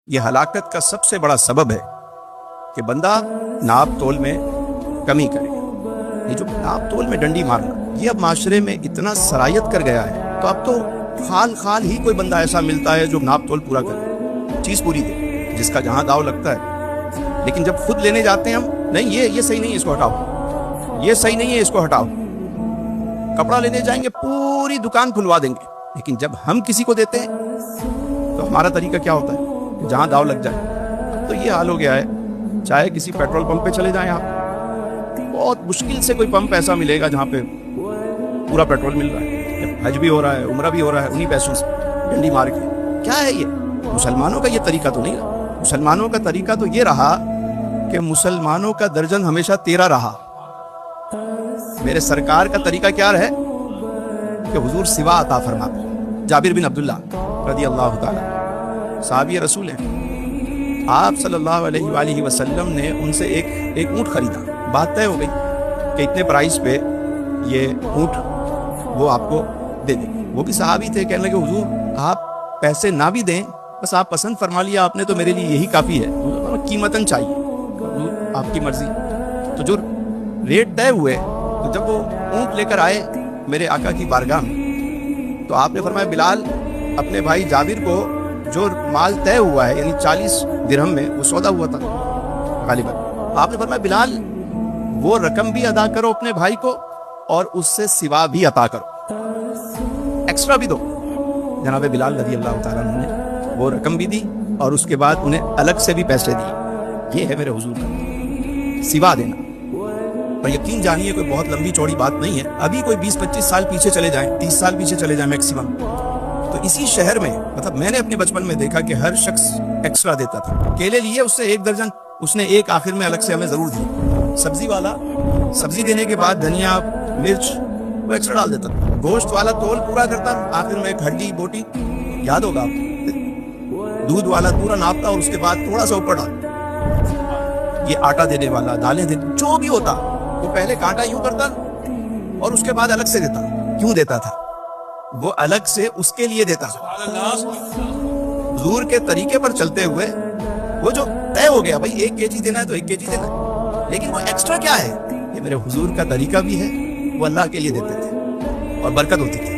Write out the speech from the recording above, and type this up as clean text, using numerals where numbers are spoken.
یہ ہلاکت کا سب سے بڑا سبب ہے کہ بندہ ناپ تول میں کمی کرے۔ یہ جو ناپ تول میں ڈنڈی مارنا، یہ اب معاشرے میں اتنا سرایت کر گیا ہے، تو اب تو خال خال ہی کوئی بندہ ایسا ملتا ہے جو ناپ تول پورا کرے، چیز پوری دے، جس کا جہاں داؤ لگتا ہے۔ لیکن جب خود لینے جاتے ہیں ہم، نہیں یہ صحیح نہیں ہے، اس کو ہٹاؤ، یہ صحیح نہیں ہے، اس کو ہٹاؤ۔ کپڑا لینے جائیں گے پوری دکان کھلوا دیں گے، لیکن جب ہم کسی کو دیتے ہیں تو ہمارا طریقہ کیا ہوتا ہے؟ جہاں داؤ لگ جائے۔ تو یہ حال ہو گیا ہے، چاہے کسی پیٹرول پمپ پہ چلے جائیں آپ، بہت مشکل سے کوئی پمپ ایسا ملے گا جہاں پہ پورا پیٹرول مل رہا ہے، حج بھی ہو رہا ہے، عمرہ بھی ہو رہا ہے، انہی پیسوں سے ڈنڈی مار کے۔ کیا ہے یہ؟ مسلمانوں کا یہ طریقہ تو نہیں رہا۔ مسلمانوں کا طریقہ تو یہ رہا کہ مسلمانوں کا درجن ہمیشہ 13 رہا۔ میرے سرکار کا طریقہ کیا رہے کہ حضور سوا عطا فرماتے۔ جابر بن عبداللہ رضی اللہ تعالیٰ صحابی رسول ہیں، آپ صلی اللہ علیہ وآلہ وسلم نے ان سے ایک اونٹ خریدا۔ بات طے ہو گئی کہ اتنے پرائز پہ یہ اونٹ وہ آپ کو دے دیں۔ وہ بھی صحابی تھے، کہنے لگے حضور آپ پیسے نہ بھی دیں، بس آپ پسند فرما لیا آپ نے تو میرے لیے یہی کافی ہے، قیمتاً چاہیے، حضور آپ کی مرضی۔ تو جو ریٹ طے ہوئے، تو جب وہ اونٹ لے کر آئے میرے آقا کی بارگاہ میں، تو آپ نے فرمایا بلال اپنے بھائی جابر کو جو مال طے ہوا ہے، یعنی 40 درہم میں وہ سودا ہوا تھا غالباً، آپ نے فرمایا بلال وہ رقم بھی ادا کرو اپنے بھائی کو اور اس سے سوا بھی عطا کرو، ایکسٹرا بھی دو۔ جناب بلال رضی اللہ تعالیٰ عنہ نے وہ رقم بھی دی اور اس کے بعد انہیں الگ سے بھی پیسے دیے۔ یہ ہے میرے حضور کا سوا دینا۔ اور یقین جانیے کوئی بہت لمبی چوڑی بات نہیں ہے، ابھی کوئی 20-25 سال پیچھے چلے جائیں، 30 سال پیچھے چلے جائیں میکسیمم، تو اسی شہر میں مطلب میں نے اپنے بچپن میں دیکھا کہ ہر شخص ایکسٹرا دیتا تھا۔ کیلے لیے اس سے 1 درجن، اس نے ایک آخر میں الگ سے ہمیں ضرور دی۔ سبزی والا سبزی دینے کے بعد دھنیا مرچ وہ ایکسٹرا ڈال دیتا تھا۔ گوشت والا تول پورا کرتا، آخر میں ایک ہڈی بوٹی، یاد ہوگا آپ کو، دودھ والا پورا ناپتا اور اس کے بعد تھوڑا سا اوپر ڈالتا۔ یہ آٹا دینے والا، دالیں دینے، جو بھی ہوتا وہ پہلے کانٹا یوں کرتا اور اس کے بعد الگ سے دیتا۔ کیوں دیتا تھا؟ وہ الگ سے اس کے لیے دیتا تھا۔ حضور کے طریقے پر چلتے ہوئے وہ جو طے ہو گیا بھائی 1 kg دینا ہے تو 1 kg دینا ہے، لیکن وہ ایکسٹرا کیا ہے؟ یہ میرے حضور کا طریقہ بھی ہے، وہ اللہ کے لیے دیتے تھے اور برکت ہوتی تھی۔